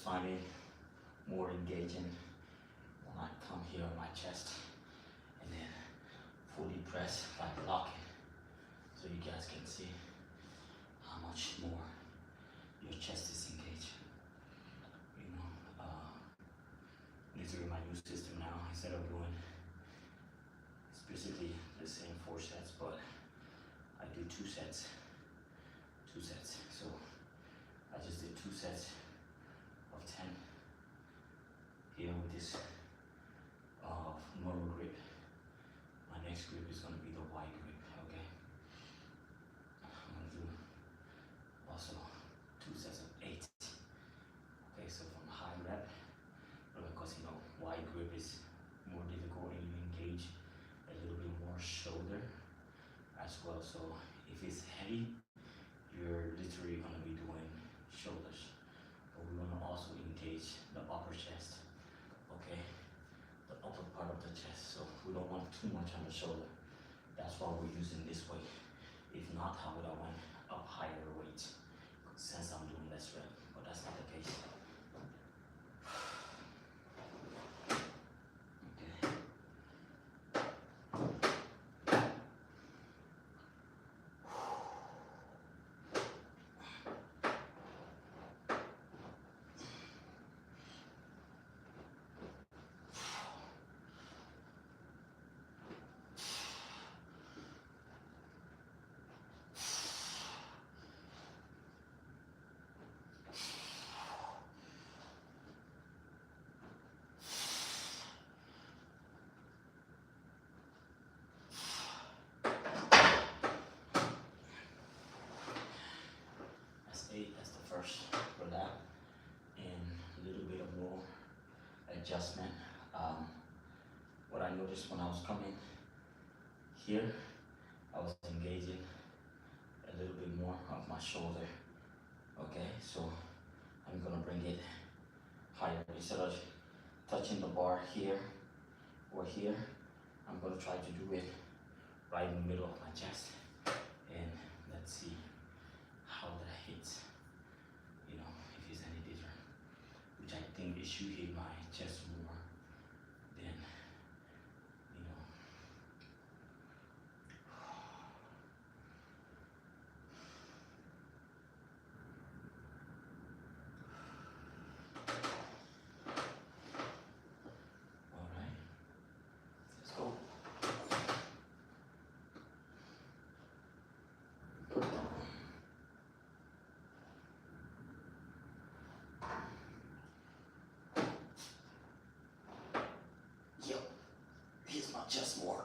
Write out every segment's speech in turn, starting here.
find it more engaging when I come here on my chest and then fully press, like lock it, so you guys can see how much more your chest is engaged. You know, literally my new system now, instead of doing, it's basically the same 4 sets, but I do 2 sets. So I just did 2 sets of 10 here with this normal grip. My next grip is going to be the wide grip, okay? I'm going to do also 2 sets of 8. Okay, so from high rep, because you know, wide grip is more difficult and you engage a little bit more shoulder as well. So if it's heavy, you're literally going to be doing shoulders, but we want to also engage the upper chest, okay, the upper part of the chest, so we don't want too much on the shoulder. That's why we're using this weight. If not, how would I went up higher weight since I'm doing less rep, but that's not the case. That's the first for that, and a little bit of more adjustment. What I noticed when I was coming here, I was engaging a little bit more of my shoulder. Okay, so I'm gonna bring it higher. Instead of touching the bar here or here, I'm gonna try to do it right in the middle of my chest, and let's see how that hits. You know, if it's any different, which I think it should hit my chest more than, you know. All right, let's go. Yep, hits my chest more.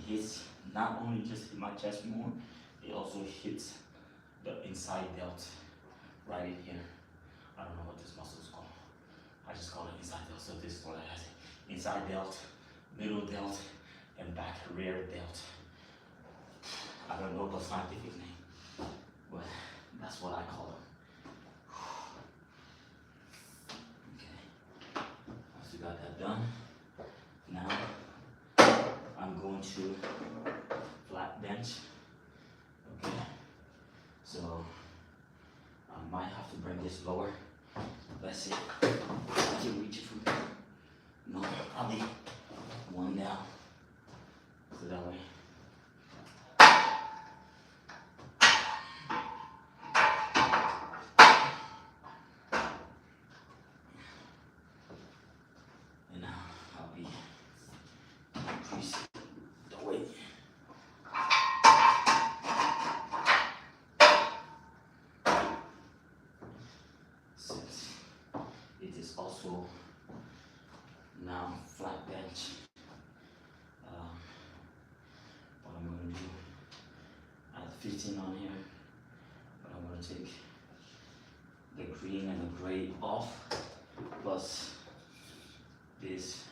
Hits not only just hit my chest more, it also hits the inside delt right in here. I don't know what this muscle is called. I just call it inside delt, so this is what it has. Inside delt, middle delt, and back rear delt. I don't know the scientific name, but that's what I call them. Okay, once you got that done, now I'm going to flat bench. Okay, so I might have to bring this lower. Let's see. I can reach it from here. No, probably one down. So that way. And now I'll be increasing the weight. Since it is also now flat bench, what I'm going to do, I have 15 on here, but I'm going to take the green and the gray off, plus this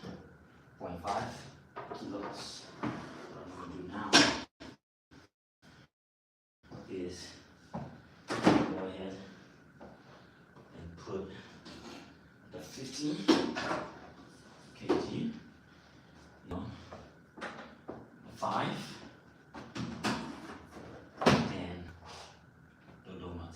15 kg. No. 5. And the donut.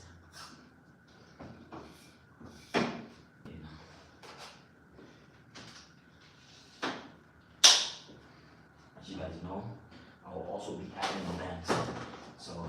As you guys know, I will also be adding the bands. So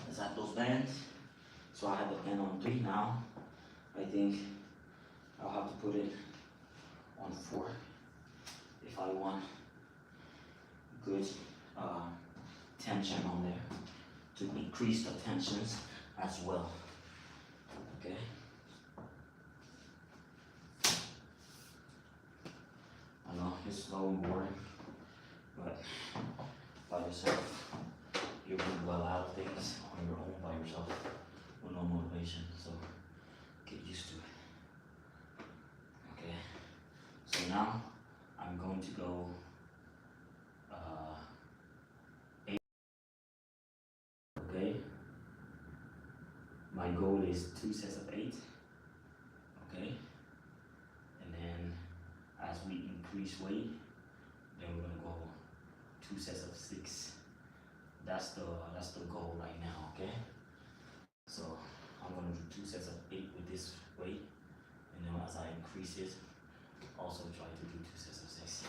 let's add those bands. So I have the band on 3 now. I think I'll have to put it on 4 if I want good tension on there to increase the tensions as well. Okay. I know it's slow and boring, but by yourself, you will do a lot of things on your own by yourself with no motivation. So get used to it. Okay. So now I'm going to go 8. Okay. My goal is 2 sets of 8. Okay. And then as we increase weight, then we're gonna go 2 sets of 6. That's the goal right now. Okay. So I'm gonna do 2 sets of 8 with this weight, and then as I increase it, also try to do 2 sets of 6.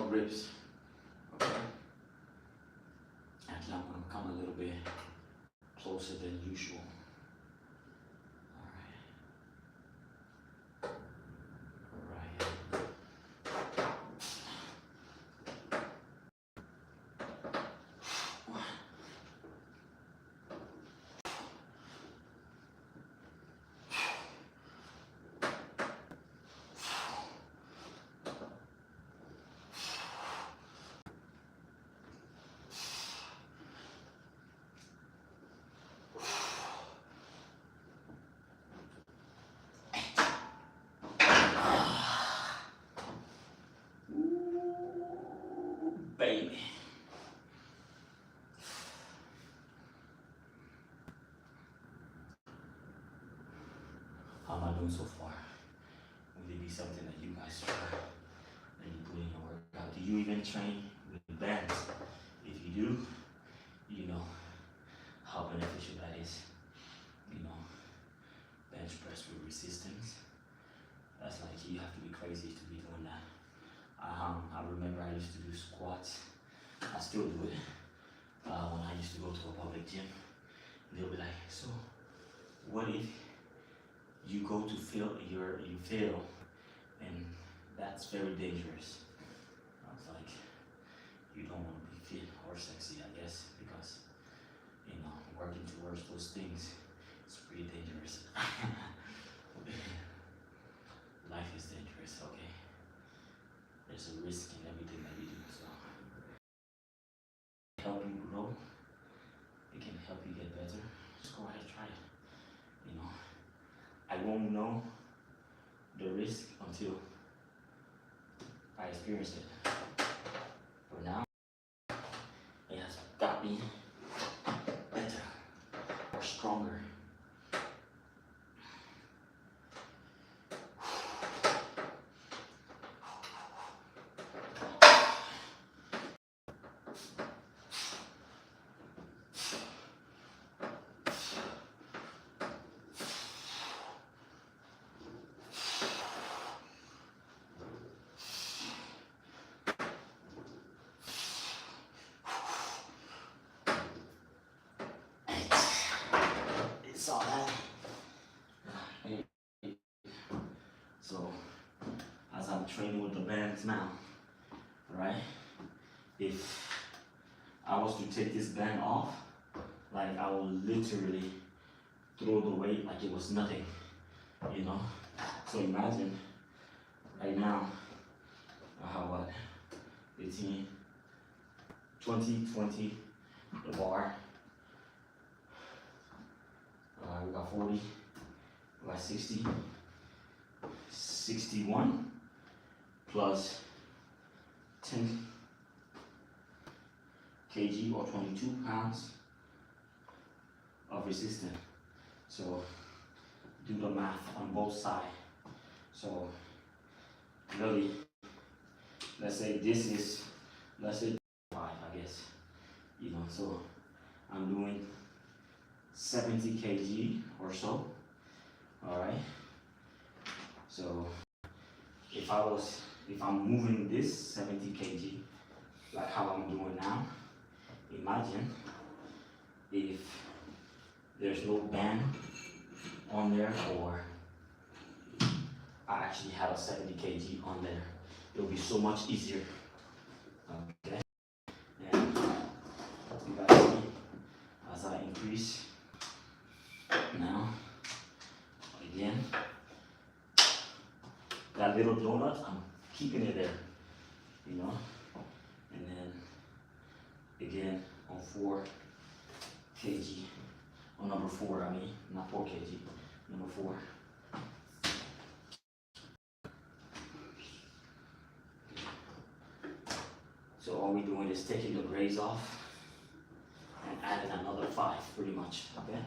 Ribs. Okay. Actually, I'm going to come a little bit closer than usual. Baby. How am I doing so far? Will it be something that you guys try and you put in your workout? Do you even train with bands? If you do, you know how beneficial that is. You know, bench press with resistance. That's like, you have to be crazy to be doing that. I remember I used to do squats. I still do it when I used to go to a public gym. They'll be like, so what if you go to fail, you fail, and that's very dangerous. I was like, you don't want to be fit or sexy, I guess, because, you know, working towards those things is pretty dangerous. Life is dangerous, okay? There's a risk in everything that we do, so help you grow, it can help you get better. Just go ahead, try it. You know, I won't know the risk until I experience it. For now, it has got me better or stronger. saw that. So as I'm training with the bands now, right? If I was to take this band off, like I will literally throw the weight like it was nothing, you know? So imagine right now, I have what? 18, 20, 20, the bar. We got 40, we got 60, 61 plus 10 kg or 22 pounds of resistance. So do the math on both sides. So really, let's say this is, let's say 5, I guess, you know, so I'm doing 70 kg or so, all right? So if I'm moving this 70 kg, like how I'm doing now, imagine if there's no band on there, or I actually had a 70 kg on there, it'll be so much easier, okay? And you guys see, as I increase, now, again, that little donut, I'm keeping it there, you know? And then, again, on 4 kg, on number 4, I mean, not 4 kg, number 4. So all we're doing is taking the graze off and adding another 5, pretty much, okay?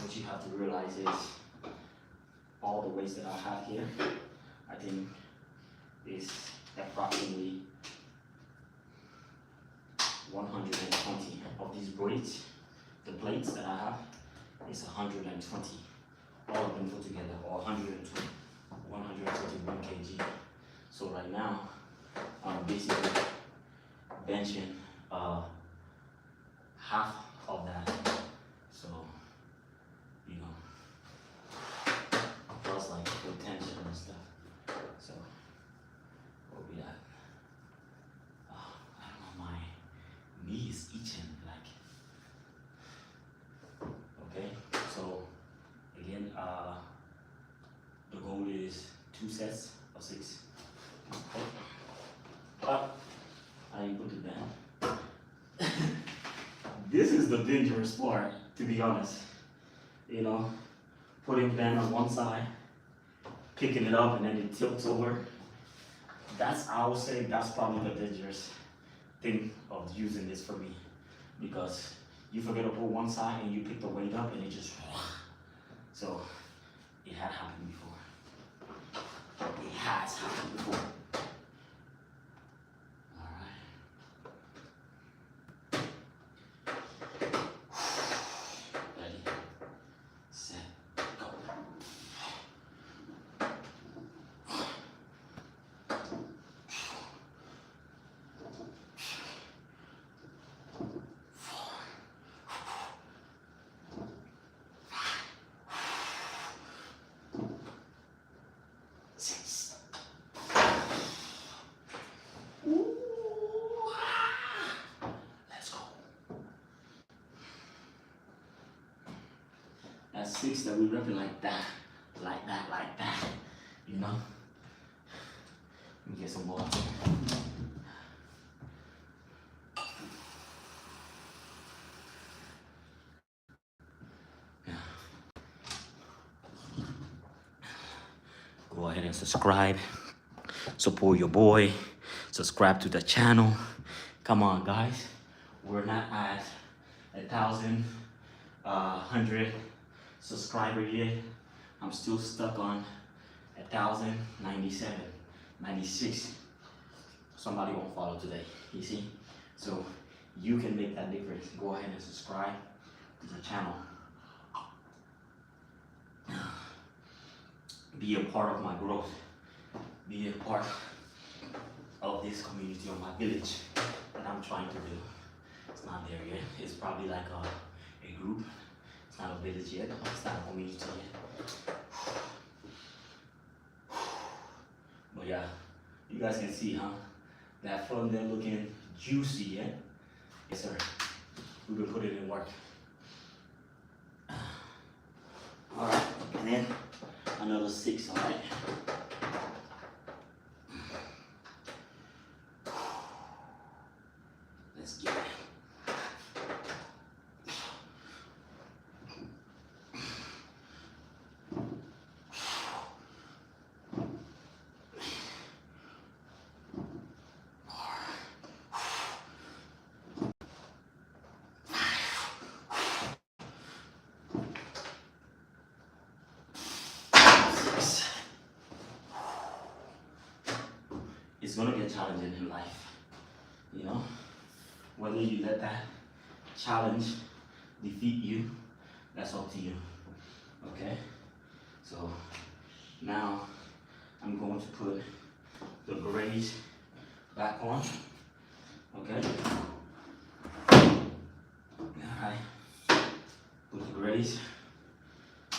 What you have to realize is all the weights that I have here, I think is approximately 120 of these weights. The plates that I have is 120, all of them put together, or 121 kg. So right now, I'm basically benching half of that. So, you know, plus like the tension and stuff. So, what will be that? Oh, I don't know, my knee is itching, like. Okay, so again, the goal is 2 sets of 6. Okay. But I didn't put it down. This is the dangerous part, to be honest. You know, putting band on one side, picking it up, and then it tilts over. I would say that's probably the dangerous thing of using this for me, because you forget to put one side and you pick the weight up and it just, so it had happened before. It has happened before. That's 6 that we rep it like that, like that, like that, you know? Let me get some more. Go ahead and subscribe, support your boy, subscribe to the channel. Come on, guys. We're not at 1,100 subscribers yet. I'm still stuck on 1,097, 96. Somebody won't follow today, you see? So you can make that difference. Go ahead and subscribe to the channel. be a part of my growth, be a part of this community or my village that I'm trying to do. It's not there yet. It's probably like a group. It's not a village yet. It's not a community yet. But yeah, you guys can see, huh? That front there looking juicy, yeah? Yes, sir. We've been putting in work. All right, and then another 6, all right? Let's get it. It's gonna get challenging in life, you know? Whether you let that challenge defeat you, that's up to you, okay? So now I'm going to put the graze back on, okay? Alright, put the graze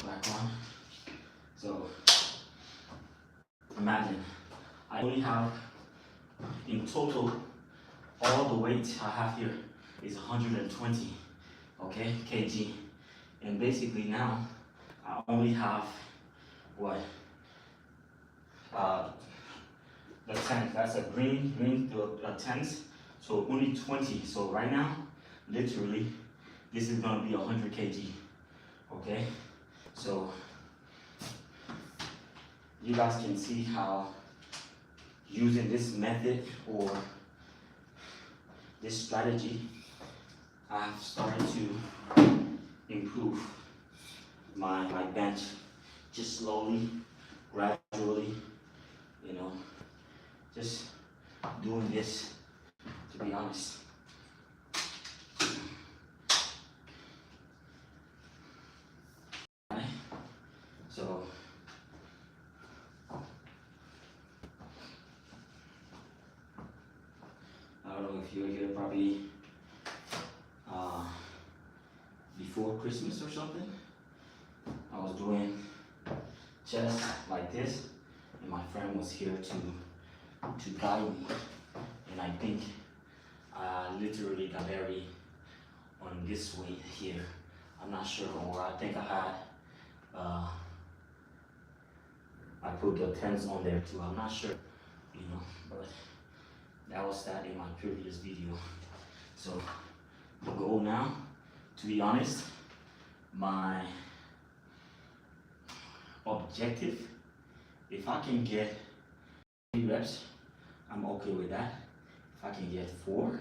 back on. So imagine I only have, in total, all the weight I have here is 120, okay, kg. And basically now, I only have, what, the 10, that's a green, the 10s, so only 20. So right now, literally, this is gonna be 100 kg, okay? So, you guys can see how using this method or this strategy, I've started to improve my bench, just slowly, gradually, you know, just doing this, to be honest. Right? So, I don't know if you're here probably before Christmas or something. I was doing chest like this, and my friend was here to guide me. And I think I literally got very on this weight here. I'm not sure, or I think I had I put the 10s on there too. I'm not sure, you know, but that was that in my previous video. So the goal now, to be honest, my objective, if I can get 3 reps, I'm okay with that. If I can get 4,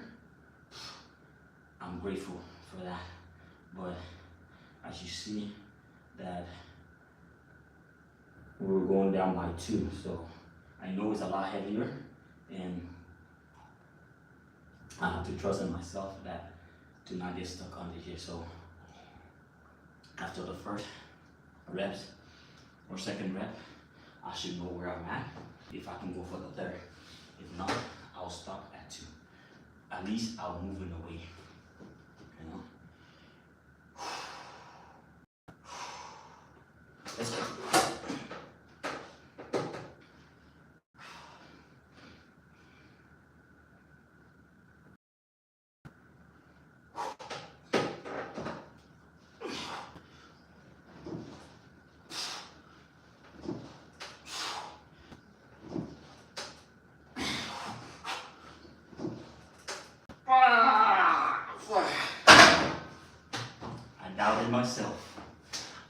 I'm grateful for that. But as you see that we're going down by 2, so I know it's a lot heavier, and I have to trust in myself that to not get stuck under here. So after the first reps or second rep, I should know where I'm at, if I can go for the third. If not, I'll stop at 2. At least I'll move in the way, you know? Let's go.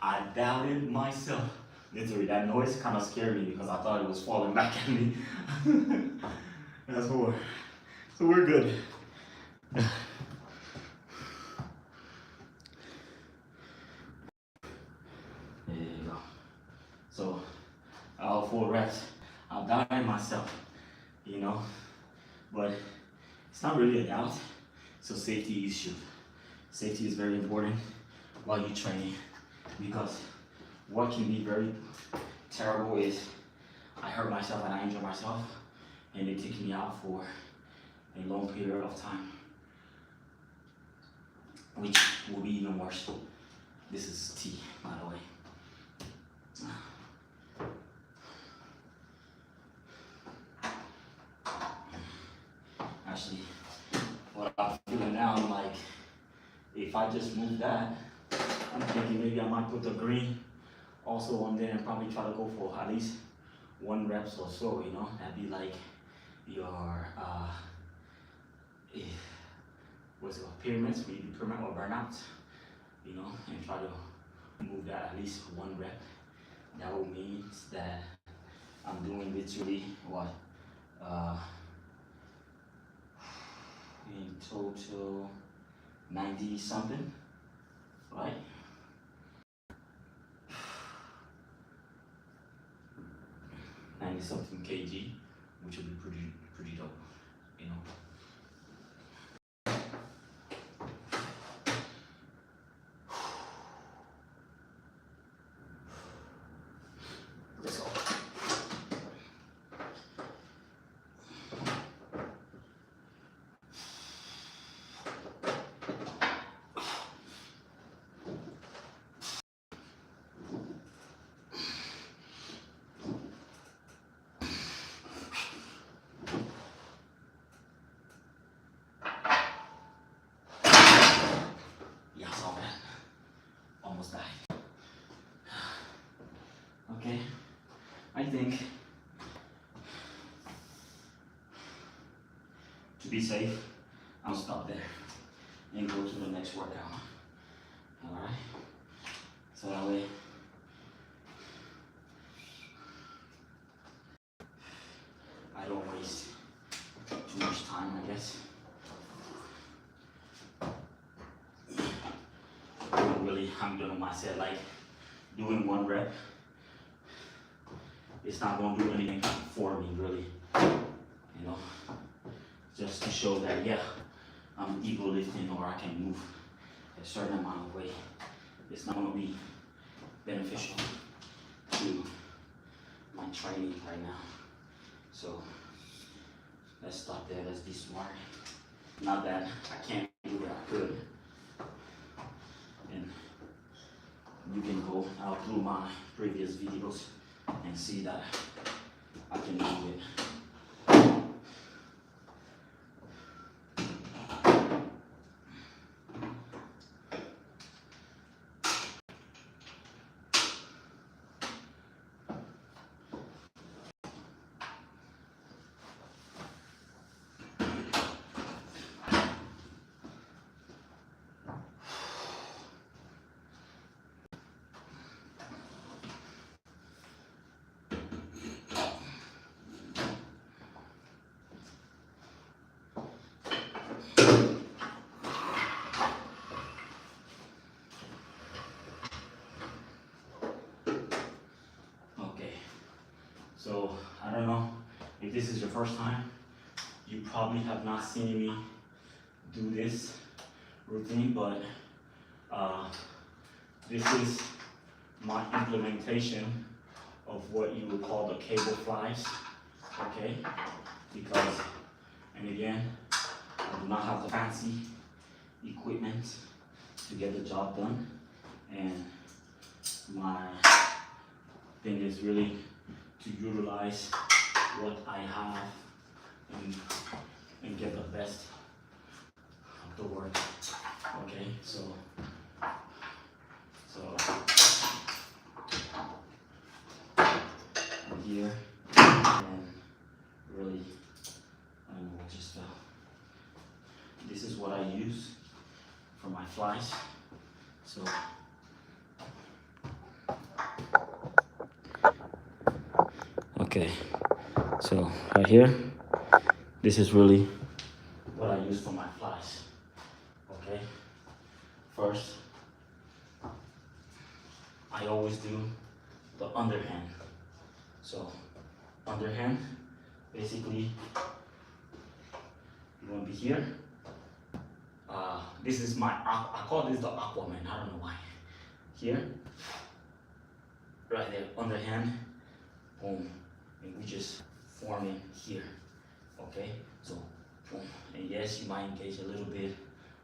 I doubted myself. Literally, that noise kind of scared me because I thought it was falling back at me. That's 4. So we're good. There you go. So, all 4 reps, I doubted myself, you know, but it's not really a doubt. So safety issue. Safety is very important while you're training, because what can be very terrible is I hurt myself and I injure myself, and they take me out for a long period of time, which will be even worse. This is tea, by the way. Actually, what I'm feeling now, I'm like, if I just move that, I'm thinking maybe I might put the green also on there and probably try to go for at least 1 reps or so, you know? That'd be like your, what's it called, pyramids, maybe pyramid or burnouts, you know, and try to move that at least 1 rep. That will mean that I'm doing literally what, in total 90 something, right? 90 something kg, which will be pretty dope, you know. Let's go. Yeah, I saw that. Almost died. Okay, I think to be safe, I'll stop there and go to the next workout. Alright? So that way I don't waste too much time, I guess. Really, I'm doing myself like doing 1 rep. It's not going to do anything for me, really. You know, just to show that, yeah, I'm ego lifting or I can move a certain amount of weight. It's not going to be beneficial to my training right now. So let's stop there. Let's be smart. Not that I can't do what I could. And you can go out through my previous videos and see that I can do it. So I don't know if this is your first time. You probably have not seen me do this routine, but this is my implementation of what you would call the cable flies, okay? Because, and again, I do not have the fancy equipment to get the job done, and my thing is really to utilize what I have and get the best of the work. Okay, so I'm here and really, I don't know what just fell. This is what I use for my flies. So okay, so right here, this is really what I use for my flies. Okay, first, I always do the underhand. So underhand, basically, you want to be here. This is my, I call this the Aquaman, I don't know why. Here, right there, underhand, boom, and we just forming here, okay? So, boom, and yes, you might engage a little bit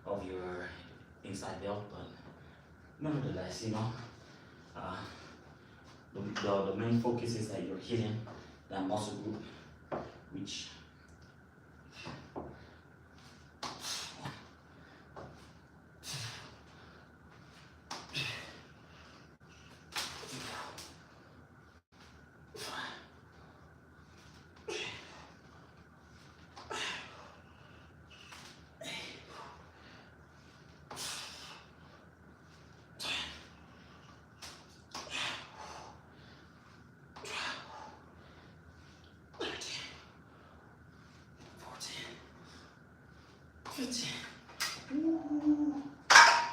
of your inside delt, but nevertheless, you know, the main focus is that you're hitting that muscle group, which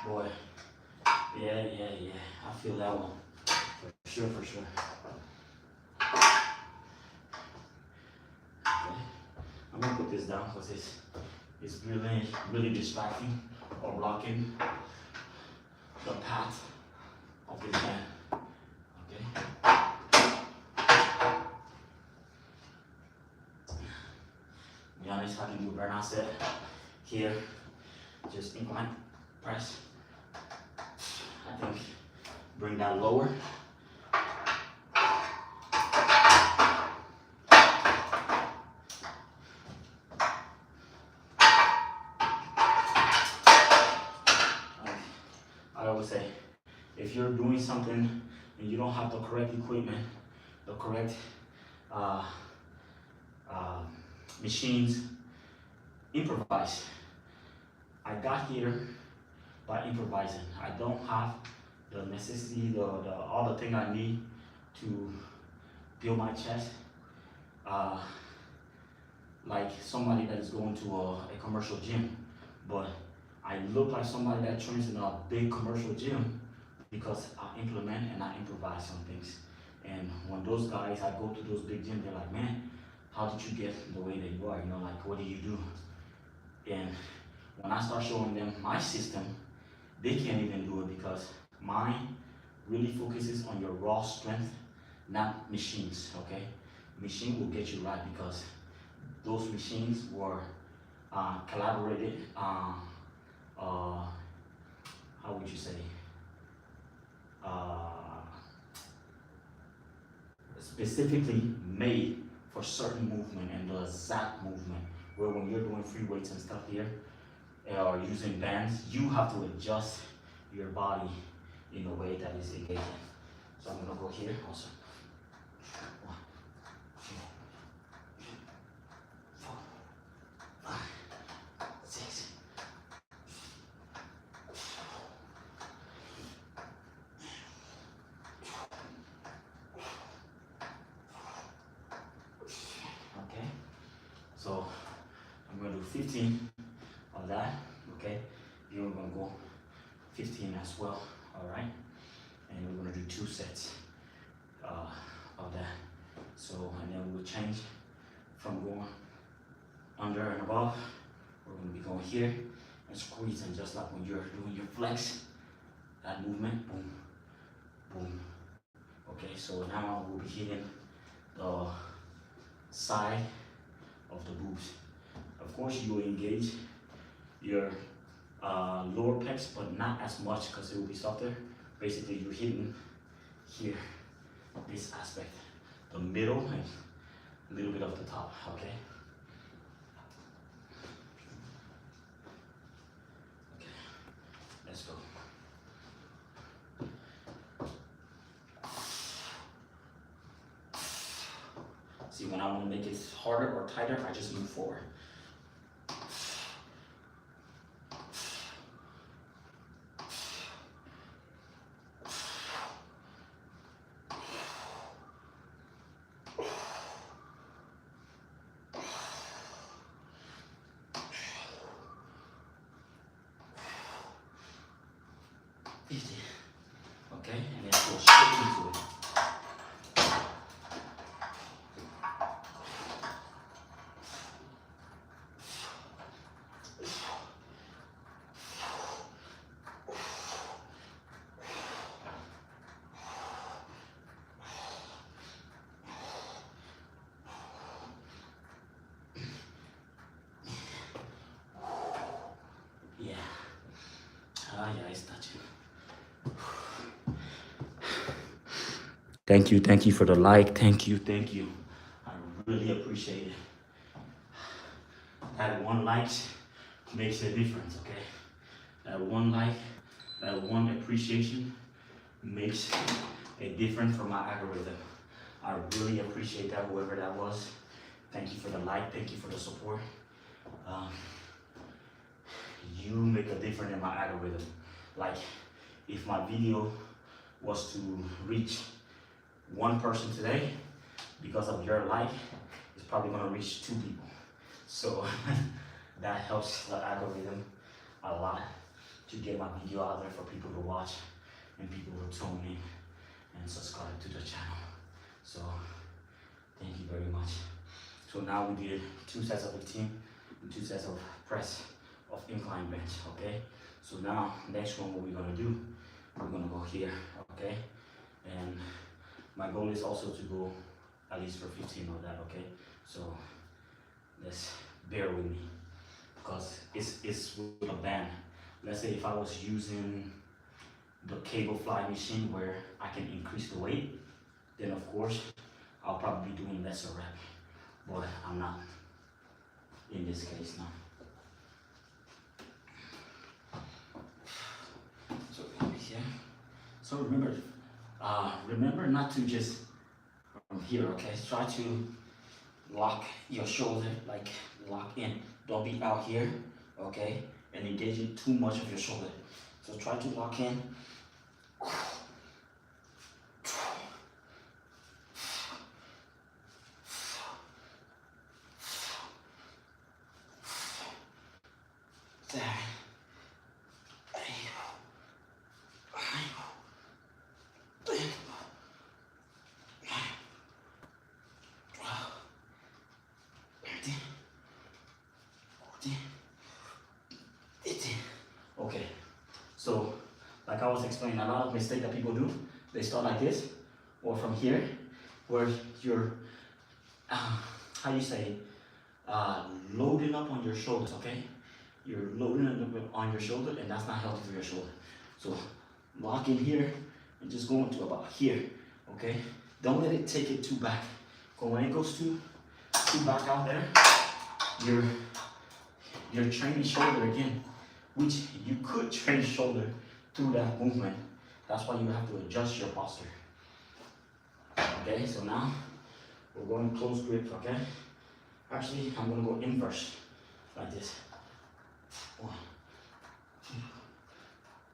boy, yeah, I feel that one, for sure. Okay. I'm gonna put this down because it's really distracting or blocking the path of this man. Okay. To be honest, I can do burnout set here. Just incline, press. I think bring that lower. I always say, if you're doing something and you don't have the correct equipment, the correct machines, improvise. I got here by improvising. I don't have the necessity, all the thing I need to build my chest. Like somebody that is going to a commercial gym, but I look like somebody that trains in a big commercial gym because I implement and I improvise on things. And when those guys, I go to those big gyms, they're like, man, how did you get the way that you are? You know, like, what do you do? And when I start showing them my system, they can't even do it because mine really focuses on your raw strength, not machines, okay? Machine will get you right because those machines were collaborated, how would you say, specifically made for certain movement and the exact movement, where when you're doing free weights and stuff here, or using bands, you have to adjust your body in a way that is engaging. So I'm gonna go here also. 1, 2, 3, 4, 5, 6. Okay, so I'm gonna do 15 of that, okay? You're gonna go 15 as well, all right? And we're gonna do 2 sets of that. So, and then we'll change from going under and above. We're gonna be going here and squeezing just like when you're doing your flex, that movement, boom, boom. Okay, so now we'll be hitting the side of the boobs. Of course, you will engage your lower pecs, but not as much because it will be softer. Basically, you're hitting here, this aspect, the middle and a little bit of the top, okay? Okay, let's go. See, when I want to make it harder or tighter, I just move forward. Okay, and then go straight into it. Thank you for the like. Thank you. I really appreciate it. That one like makes a difference, okay? That one like, that one appreciation makes a difference for my algorithm. I really appreciate that, whoever that was. Thank you for the like, thank you for the support. Um, you make a difference in my algorithm. Like, if my video was to reach one person today, because of your like, it's probably gonna reach 2 people. So that helps the algorithm a lot to get my video out there for people to watch and people to tune in and subscribe to the channel. So thank you very much. So now we did 2 sets of 15 and 2 sets of press of incline bench, okay? So now next one, what we're gonna do, we're gonna go here, okay? And my goal is also to go at least for 15 of that, okay? So let's bear with me, because it's with a band. Let's say if I was using the cable fly machine where I can increase the weight, then of course I'll probably be doing lesser rep, but I'm not in this case now. So here, so remember not to just from here, okay? Try to lock your shoulder, like lock in. Don't be out here, okay? And engaging too much of your shoulder. So try to lock in. There. Okay, so like I was explaining, a lot of mistakes that people do, they start like this, or from here, where you're, how you say, loading up on your shoulders, okay? You're loading it on your shoulder, and that's not healthy for your shoulder. So lock in here, and just go into about here, okay? Don't let it take it too back. Because when it goes too back out there, you're training shoulder again, which you could train shoulder through that movement. That's why you have to adjust your posture. Okay, so now we're going close grip, okay? Actually, I'm gonna go inverse, like this. 1, 2,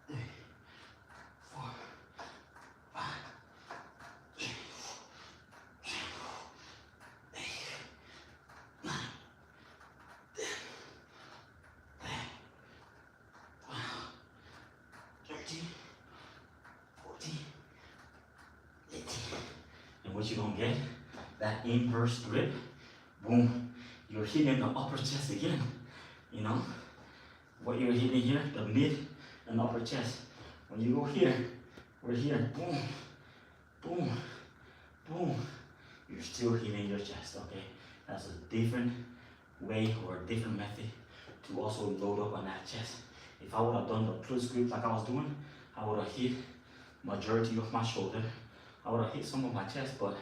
3, 4, 5, 6, 7, 8, 9, 10, 11, 12, 13, 14, 18. And what you're gonna get, that inverse grip, boom, you're hitting the upper chest again, you know? What you're hitting here, the mid and upper chest. When you go here, we're here, boom, boom, boom, you're still hitting your chest, okay? That's a different way or a different method to also load up on that chest. If I would have done the close grip like I was doing, I would have hit majority of my shoulder. I would have hit some of my chest, but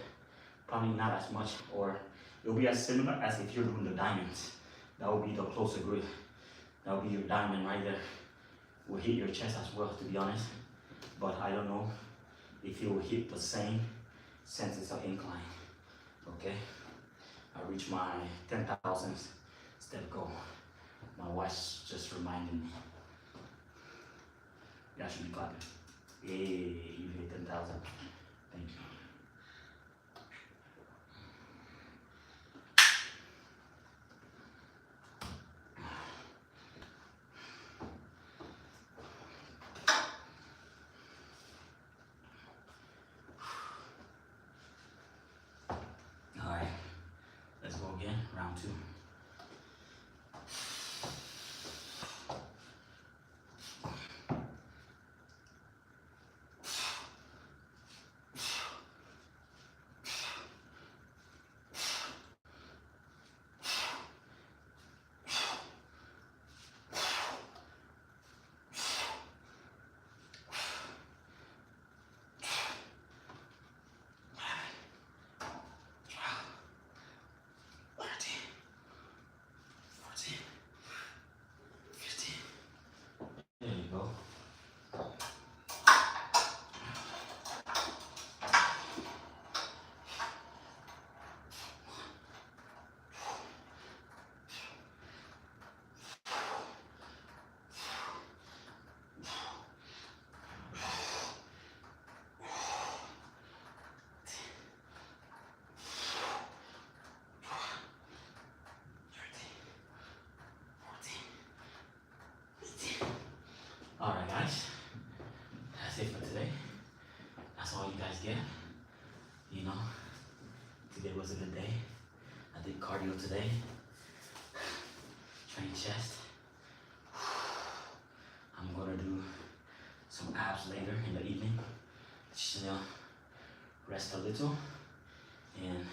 probably not as much, or it'll be as similar as if you're doing the diamonds. That would be the closer grip. That would be your diamond right there. Will hit your chest as well, to be honest. But I don't know if it will hit the same since it's an incline. Okay? I reached my 10,000th step goal. My wife just reminded me. Yeah, I should be clapping. Hey, you hit 10,000. Thank you. Alright, let's go again, round 2. today. Train chest. I'm gonna do some abs later in the evening. Just, rest a little and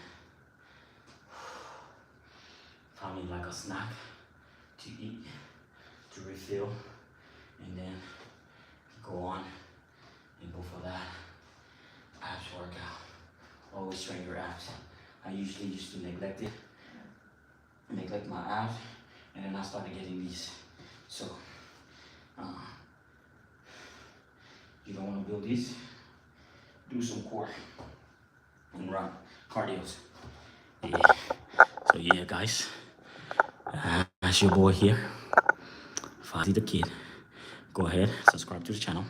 probably like a snack to eat, to refill, and then go on and go for that abs workout. Always train your abs. I usually used to neglect my abs, and then I started getting these. So, you don't want to build these, do some core and run cardios. Yeah. So yeah, guys, that's your boy here, Fozzy the Kid. Go ahead, subscribe to the channel.